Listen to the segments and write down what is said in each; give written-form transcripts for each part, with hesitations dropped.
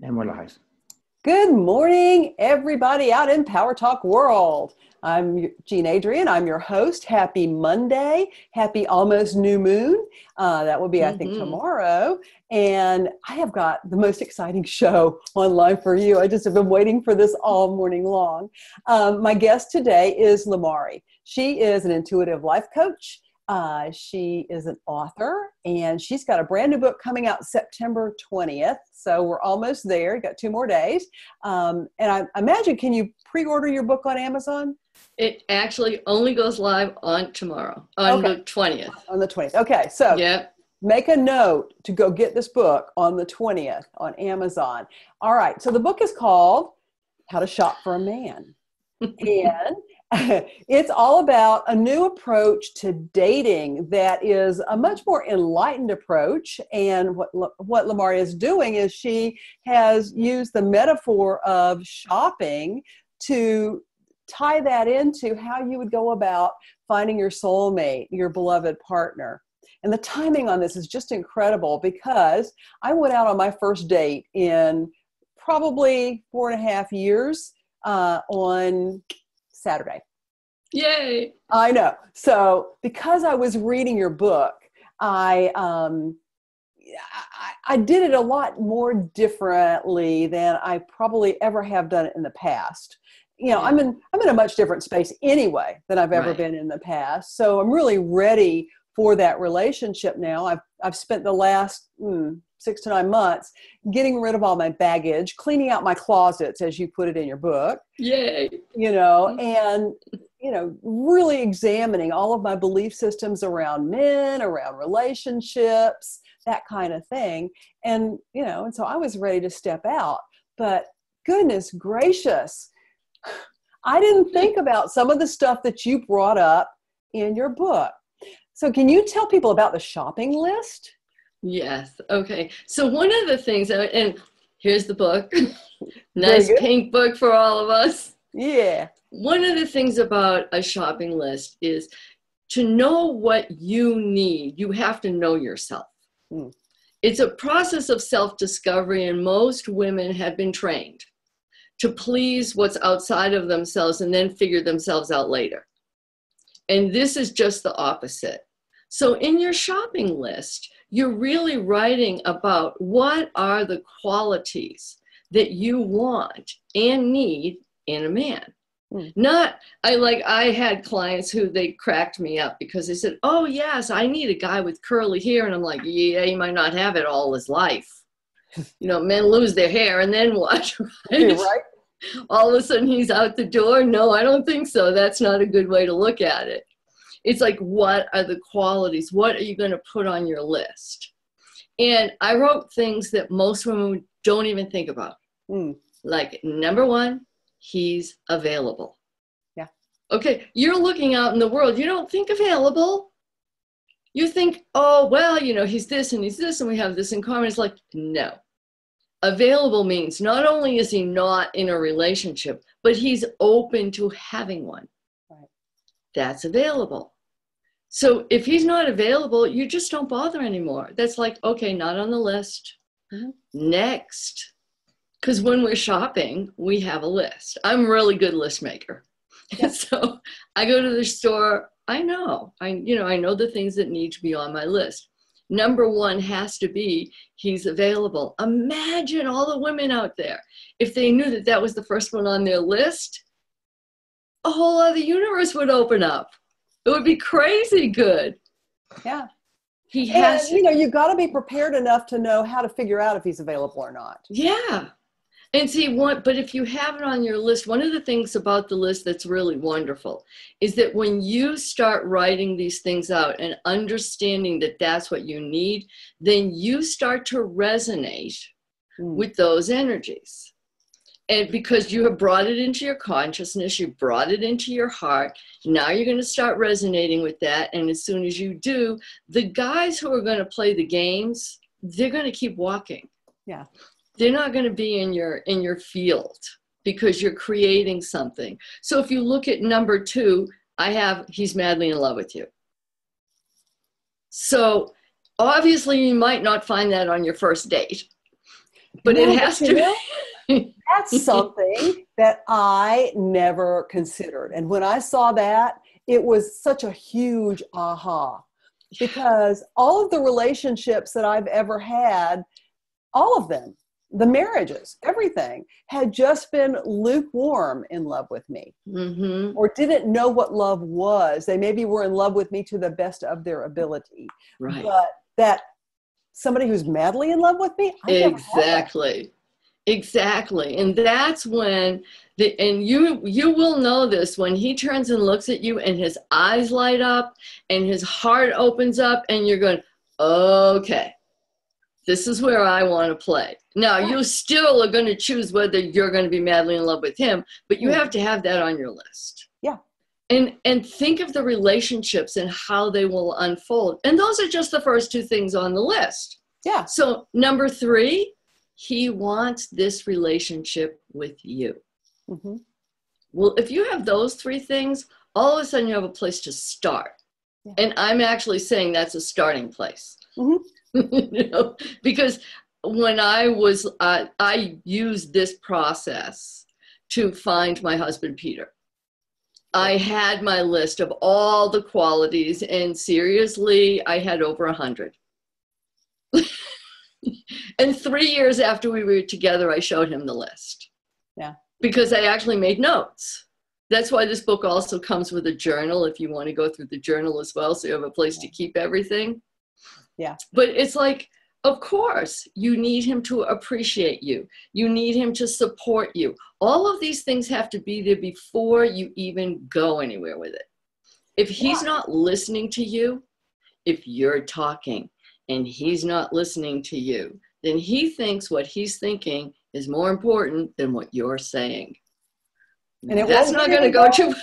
And we're live. Good morning, everybody out in Power Talk world. I'm Jean Adrienne. I'm your host. Happy Monday. Happy almost new moon. That will be, I think, tomorrow. And I have got the most exciting show online for you. I just have been waiting for this all morning long. My guest today is Lumari. She is an intuitive life coach. She is an author, and she's got a brand new book coming out September 20th. So we're almost there. You got 2 more days. And I imagine, can you pre-order your book on Amazon? It actually only goes live on tomorrow, on the 20th. On the 20th. Okay. So make a note to go get this book on the 20th on Amazon. All right. So the book is called How to Shop for a Man. And it's all about a new approach to dating that is a much more enlightened approach. And what Lumari is doing is she has used the metaphor of shopping to tie that into how you would go about finding your soulmate, your beloved partner. And the timing on this is just incredible because I went out on my first date in probably 4.5 years on Saturday. Yay! I know. So because I was reading your book, I did it a lot more differently than I probably ever have done it in the past. You know, I'm in a much different space anyway than I've ever been in the past. So I'm really ready for that relationship now. I've spent the last 6 to 9 months getting rid of all my baggage, cleaning out my closets, as you put it in your book. Yay! You know, and really examining all of my belief systems around men, around relationships, that kind of thing. And, and so I was ready to step out, but goodness gracious, I didn't think about some of the stuff that you brought up in your book. So can you tell people about the shopping list? Yes. Okay. So one of the things, and here's the book, nice pink book for all of us. Yeah. One of the things about a shopping list is to know what you need. You have to know yourself. It's a process of self-discovery, and most women have been trained to please what's outside of themselves and then figure themselves out later. And this is just the opposite. So in your shopping list, you're really writing about what are the qualities that you want and need in a man. I had clients who they cracked me up because they said, oh yes, I need a guy with curly hair. And I'm like, yeah, he might not have it all his life. Men lose their hair and then what? Right? All of a sudden he's out the door. No, I don't think so. That's not a good way to look at it. It's like, what are the qualities? What are you going to put on your list? And I wrote things that most women don't even think about. Like, number 1, he's available. Yeah. Okay, you're looking out in the world. You don't think available. You think, oh, well, he's this and he's this and we have this in common. It's like, no. Available means not only is he not in a relationship, but he's open to having one. Right. That's available. So if he's not available, you just don't bother anymore. That's like, okay, not on the list. Next. Because when we're shopping, we have a list. I'm a really good list maker. Yeah. So I go to the store. I know the things that need to be on my list. Number 1 has to be, he's available. Imagine all the women out there. If they knew that that was the first one on their list, a whole other universe would open up. It would be crazy good. Yeah. He has, you got to be prepared enough to know how to figure out if he's available or not. Yeah. And see, but if you have it on your list, one of the things about the list that's really wonderful is that when you start writing these things out and understanding that that's what you need, then you start to resonate with those energies. And because you have brought it into your consciousness, you brought it into your heart, now you're going to start resonating with that. And as soon as you do, the guys who are going to play the games, they're going to keep walking. Yeah. They're not going to be in your field because you're creating something. So if you look at number 2, he's madly in love with you. So obviously you might not find that on your first date. But it has to be. That's something that I never considered. And when I saw that, it was such a huge aha, because all of the relationships that I've ever had, all of them, the marriages, everything had just been lukewarm in love with me, or didn't know what love was. They maybe were in love with me to the best of their ability, but that somebody who's madly in love with me, Exactly. And that's when and you will know this when he turns and looks at you and his eyes light up and his heart opens up and you're going, okay, this is where I want to play. Now, you still are going to choose whether you're going to be madly in love with him, but you have to have that on your list. Yeah. And think of the relationships and how they will unfold. And those are just the first two things on the list. Yeah. So number 3, he wants this relationship with you. Well, if you have those 3 things, all of a sudden you have a place to start. Yeah. And I'm actually saying that's a starting place. You know, because when I used this process to find my husband, Peter. I had my list of all the qualities, and seriously, I had over 100. And 3 years after we were together, I showed him the list. Yeah. Because I actually made notes. That's why this book also comes with a journal if you want to go through the journal as well, so you have a place to keep everything. Yeah. But it's like, of course, you need him to appreciate you. You need him to support you. All of these things have to be there before you even go anywhere with it. If he's not listening to you, if you're talking and he's not listening to you, then he thinks what he's thinking is more important than what you're saying. And that's not going to go too.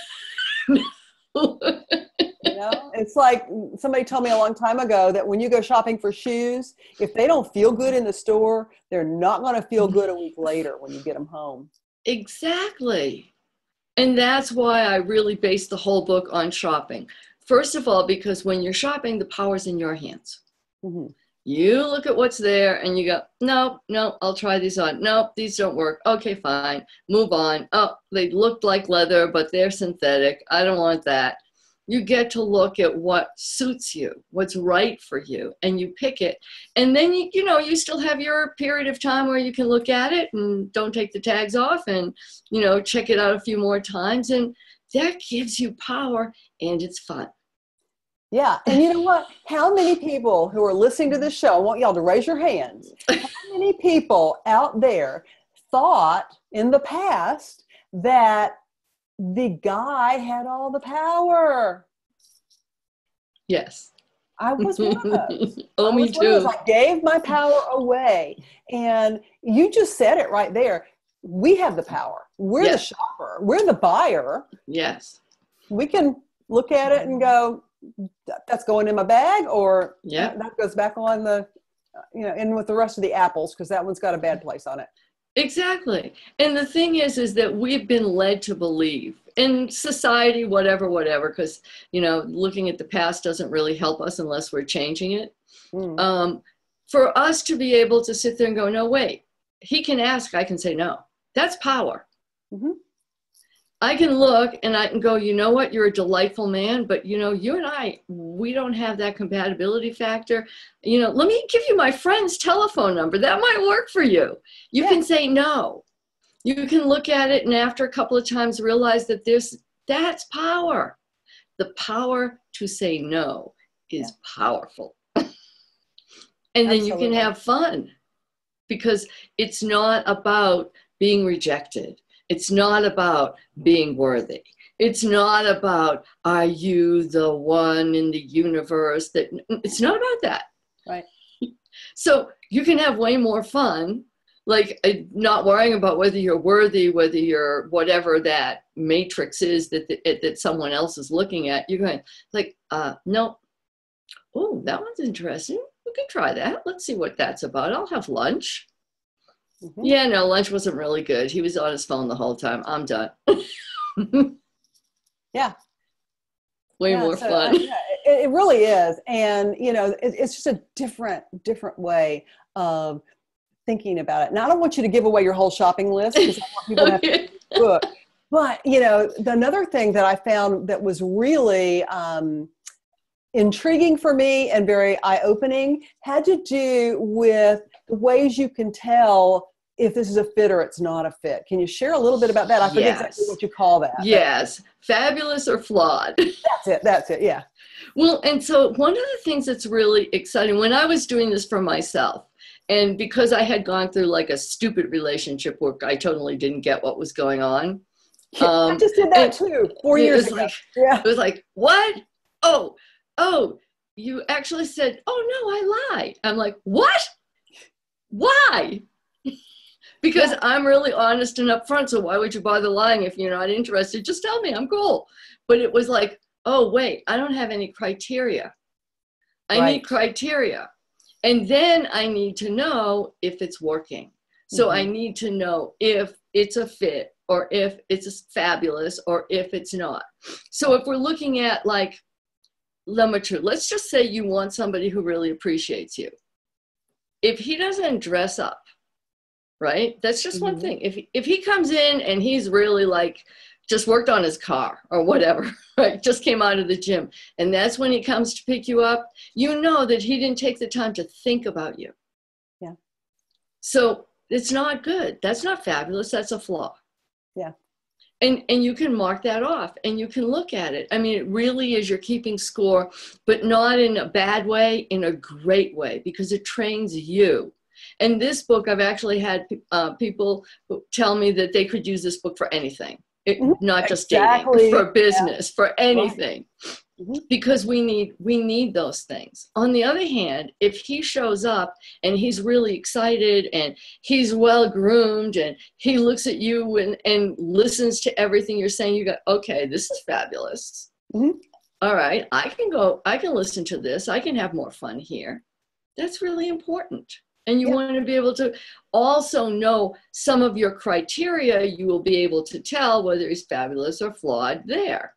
You know, it's like somebody told me a long time ago that when you go shopping for shoes, if they don't feel good in the store, they're not going to feel good a week later when you get them home. Exactly. And that's why I really based the whole book on shopping. First of all, because when you're shopping, the power's in your hands. You look at what's there and you go, no, I'll try these on. Nope, these don't work. Okay, fine. Move on. Oh, they looked like leather, but they're synthetic. I don't want that. You get to look at what suits you, what's right for you, and you pick it. And then, you still have your period of time where you can look at it and don't take the tags off and, check it out a few more times. And that gives you power and it's fun. Yeah. And you know what? How many people who are listening to this show, I want y'all to raise your hands. How many people out there thought in the past that the guy had all the power? Yes. I was one of those. Oh, me too. I gave my power away. And you just said it right there. We have the power. We're the shopper. We're the buyer. Yes. We can look at it and go, that's going in my bag, or that goes back on the, in with the rest of the apples, because that one's got a bad place on it. Exactly. And the thing is that we've been led to believe in society, whatever, because, looking at the past doesn't really help us unless we're changing it. For us to be able to sit there and go, no, wait, he can ask, I can say no. That's power. I can look and I can go, you know what, you're a delightful man, but you and I, we don't have that compatibility factor. Let me give you my friend's telephone number. That might work for you. You can say no. You can look at it and after a couple of times realize that that's power. The power to say no is powerful. And then you can have fun, because it's not about being rejected. It's not about being worthy. It's not about, are you the one in the universe that, it's not about that. Right. So you can have way more fun, like not worrying about whether you're worthy, whether you're whatever that matrix is that someone else is looking at. You're going like, no. Oh, that one's interesting. We can try that. Let's see what that's about. I'll have lunch. Yeah, no, lunch wasn't really good. He was on his phone the whole time. I'm done. Yeah. Way more fun. It really is. And, it's just a different way of thinking about it. And I don't want you to give away your whole shopping list because I want people to have to read the book. But, you know, another thing that I found that was really intriguing for me and very eye-opening had to do with the ways you can tell if this is a fit or it's not a fit. Can you share a little bit about that? I forget exactly what you call that. Yes. Fabulous or flawed. That's it. Yeah. Well, and so one of the things that's really exciting when I was doing this for myself, and because I had gone through like a stupid relationship where I totally didn't get what was going on. I just did that too 4 years ago. It was like, what? Oh, you actually said, oh no, I lied. I'm like, what? Why? Because I'm really honest and upfront. So why would you bother lying if you're not interested? Just tell me, I'm cool. But it was like, oh, wait, I don't have any criteria. I need criteria. And then I need to know if it's working. So I need to know if it's a fit or if it's fabulous or if it's not. So if we're looking at like, let's just say you want somebody who really appreciates you. If he doesn't dress up, right? That's just one thing. If he comes in and he's really like just worked on his car or whatever, right? Just came out of the gym. And that's when he comes to pick you up, you know that he didn't take the time to think about you. Yeah. So it's not good. That's not fabulous. That's a flaw. Yeah. And you can mark that off and you can look at it. I mean, it really is, you're keeping score, but not in a bad way, in a great way, because it trains you. And this book, I've actually had people tell me that they could use this book for anything, not just dating, for business, for anything, because we need those things. On the other hand, if he shows up and he's really excited and he's well groomed and he looks at you and listens to everything you're saying, you go, okay, this is fabulous. All right, I can listen to this. I can have more fun here. That's really important. And you want to be able to also know some of your criteria. You will be able to tell whether he's fabulous or flawed there.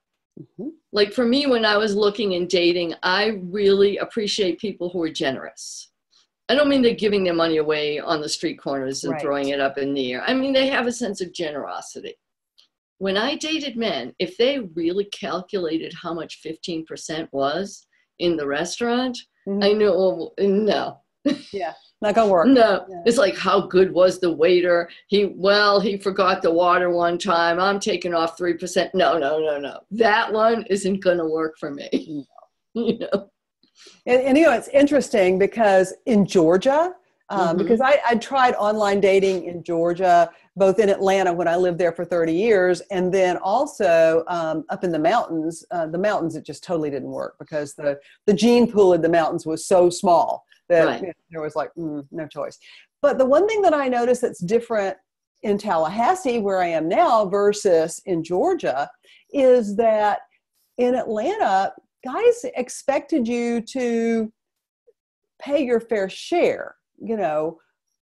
Like for me, when I was looking and dating, I really appreciate people who are generous. I don't mean they're giving their money away on the street corners and throwing it up in the air. I mean, they have a sense of generosity. When I dated men, if they really calculated how much 15% was in the restaurant, I knew, oh, no. Yeah. Not gonna work. No, it's like, how good was the waiter? He forgot the water one time. I'm taking off 3%. No. That one isn't gonna work for me. You know. And you know, it's interesting because in Georgia, because I tried online dating in Georgia, both in Atlanta when I lived there for 30 years, and then also up in the mountains. It just totally didn't work because the gene pool in the mountains was so small that there was like no choice. But the one thing that I noticed that's different in Tallahassee, where I am now, versus in Georgia, is that in Atlanta, guys expected you to pay your fair share, you know,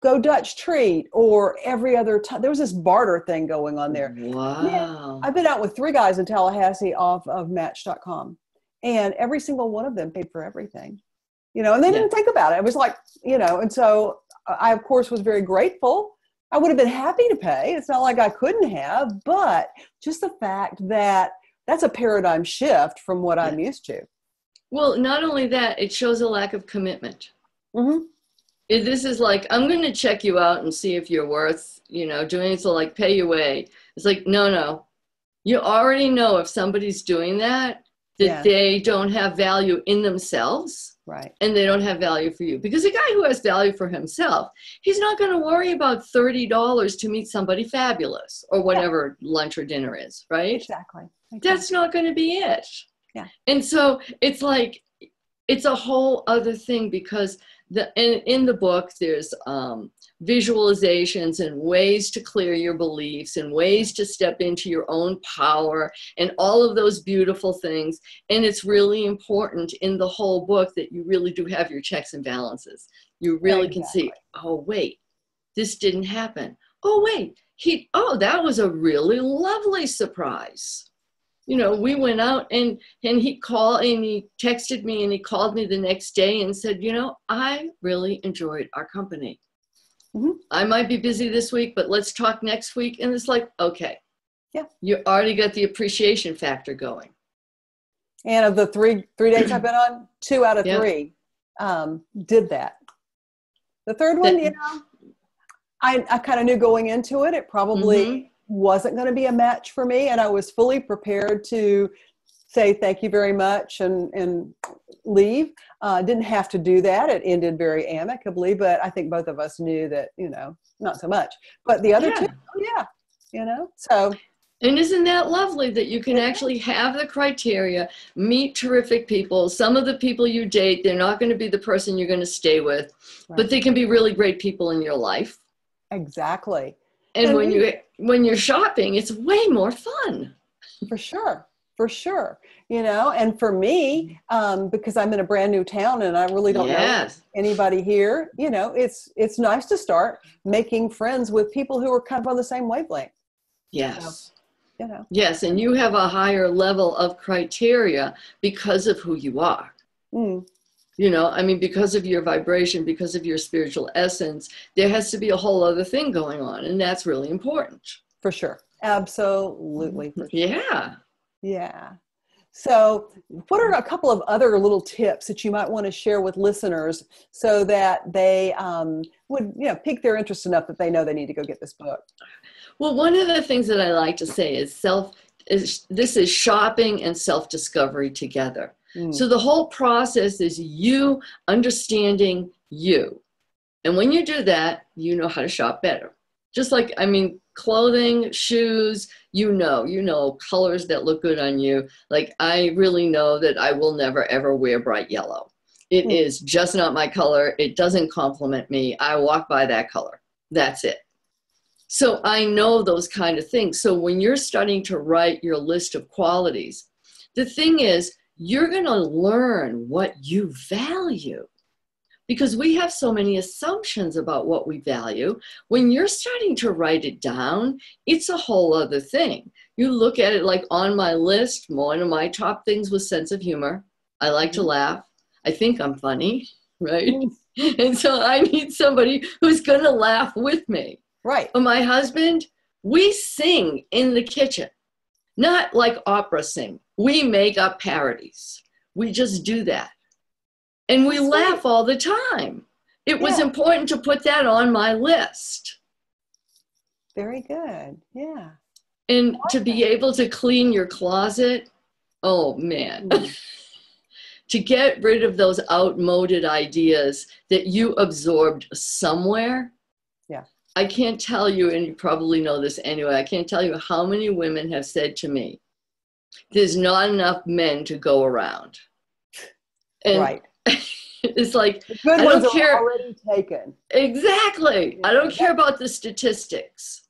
go Dutch treat or every other time. There was this barter thing going on there. Wow. Man, I've been out with 3 guys in Tallahassee off of Match.com, and every single one of them paid for everything. You know, and they didn't think about it. It was like, you know, and so I, of course, was very grateful. I would have been happy to pay. It's not like I couldn't have, but just the fact that that's a paradigm shift from what I'm used to. Well, not only that, it shows a lack of commitment. This is like, I'm going to check you out and see if you're worth, you know, doing it. So like pay your way. It's like, no. You already know if somebody's doing that they don't have value in themselves. Right. And they don't have value for you. Because a guy who has value for himself, he's not going to worry about $30 to meet somebody fabulous or whatever lunch or dinner is, right? Exactly. That's not going to be it. Yeah. And so it's like, it's a whole other thing because in the book, there's visualizations and ways to clear your beliefs and ways to step into your own power and all of those beautiful things. And it's really important in the whole book that you really do have your checks and balances. You really can see, oh, wait, this didn't happen. Oh, wait, that was a really lovely surprise. You know, we went out and he called and he texted me and he called me the next day and said, you know, I really enjoyed our company. I might be busy this week, but let's talk next week. And it's like, okay. Yeah. You already got the appreciation factor going. And of the three dates I've been on, 2 out of 3 did that. The third one, you know, I kind of knew going into it, it probably wasn't going to be a match for me. And I was fully prepared to say thank you very much and leave. Didn't have to do that. It ended very amicably, but I think both of us knew that, you know, not so much. But the other two, you know, so. And isn't that lovely that you can actually have the criteria, meet terrific people. Some of the people you date, they're not going to be the person you're going to stay with, but they can be really great people in your life. Exactly. And when you're shopping, it's way more fun. For sure. You know, and for me, because I'm in a brand new town and I really don't know anybody here, you know, it's nice to start making friends with people who are kind of on the same wavelength. Yes. So, you know. Yes, and you have a higher level of criteria because of who you are. You know, I mean, because of your vibration, because of your spiritual essence, there has to be a whole other thing going on, and that's really important. For sure. Absolutely. For sure. Yeah. So what are a couple of other little tips that you might want to share with listeners so that they would, you know, pique their interest enough that they know they need to go get this book? Well, one of the things that I like to say is this is shopping and self-discovery together. So the whole process is you understanding you. And when you do that, you know how to shop better. Just like, I mean, clothing, shoes, you know, colors that look good on you. Like, I really know that I will never, ever wear bright yellow. It is just not my color. It doesn't compliment me. I walk by that color. That's it. So I know those kind of things. So when you're starting to write your list of qualities, the thing is, you're going to learn what you value. Because we have so many assumptions about what we value. When you're starting to write it down, it's a whole other thing. You look at it like on my list, one of my top things was sense of humor. I like to laugh. I think I'm funny, right? And so I need somebody who's going to laugh with me. Right. But my husband, we sing in the kitchen, not like opera sing. We make up parodies. We just do that. And we laugh all the time. It was important to put that on my list. Very good. Yeah. And to be able to clean your closet, oh man. To get rid of those outmoded ideas that you absorbed somewhere. Yeah. I can't tell you, and you probably know this anyway, I can't tell you how many women have said to me, there's not enough men to go around. And it's like, the good ones are already taken. Exactly. I don't care about the statistics.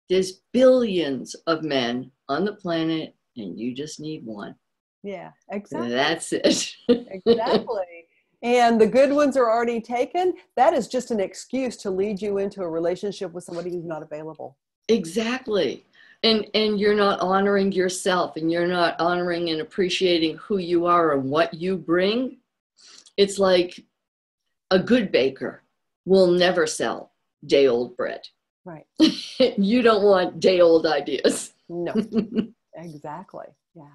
There's billions of men on the planet, and you just need one. Yeah, exactly. That's it. Exactly. And the good ones are already taken. That is just an excuse to lead you into a relationship with somebody who's not available. Exactly. And you're not honoring yourself, and you're not honoring and appreciating who you are and what you bring. It's like a good baker will never sell day-old bread. Right. You don't want day-old ideas. No, exactly. Yeah.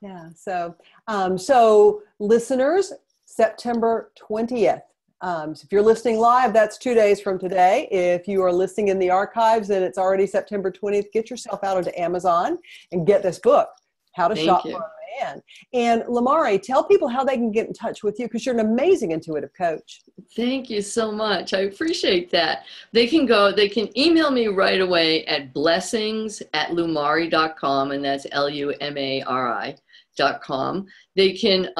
Yeah. So listeners, September 20th. So if you're listening live, that's 2 days from today. If you are listening in the archives and it's already September 20th, get yourself out onto Amazon and get this book, How to Shop for a Man. And Lumari, tell people how they can get in touch with you, because you're an amazing intuitive coach. Thank you so much. I appreciate that. They can email me right away at blessings@lumari.com, and that's LUMARI.com. They can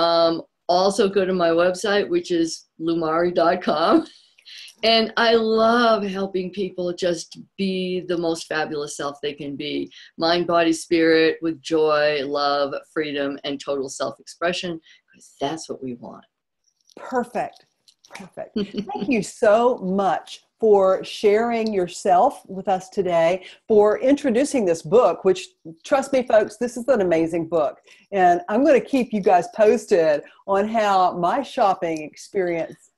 also go to my website, which is lumari.com. And I love helping people just be the most fabulous self they can be. Mind, body, spirit, with joy, love, freedom, and total self-expression, because that's what we want. Perfect. Perfect. Thank you so much for sharing yourself with us today, for introducing this book, which, trust me, folks, this is an amazing book. And I'm going to keep you guys posted on how my shopping experience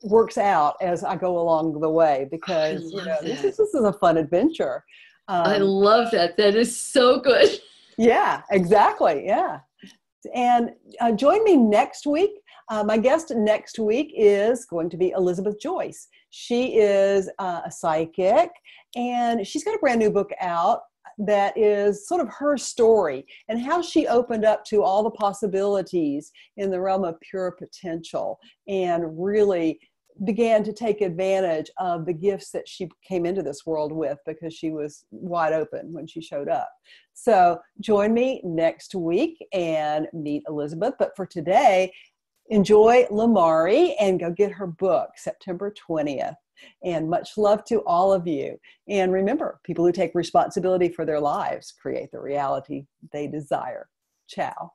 works out as I go along the way, because this is a fun adventure. I love that. That is so good. Yeah, exactly. Yeah. And join me next week. My guest next week is going to be Elizabeth Joyce. She is a psychic, and she's got a brand new book out that is sort of her story and how she opened up to all the possibilities in the realm of pure potential and really began to take advantage of the gifts that she came into this world with, because she was wide open when she showed up. So join me next week and meet Elizabeth. But for today, enjoy Lumari and go get her book, September 20th. And much love to all of you. And remember, people who take responsibility for their lives create the reality they desire. Ciao.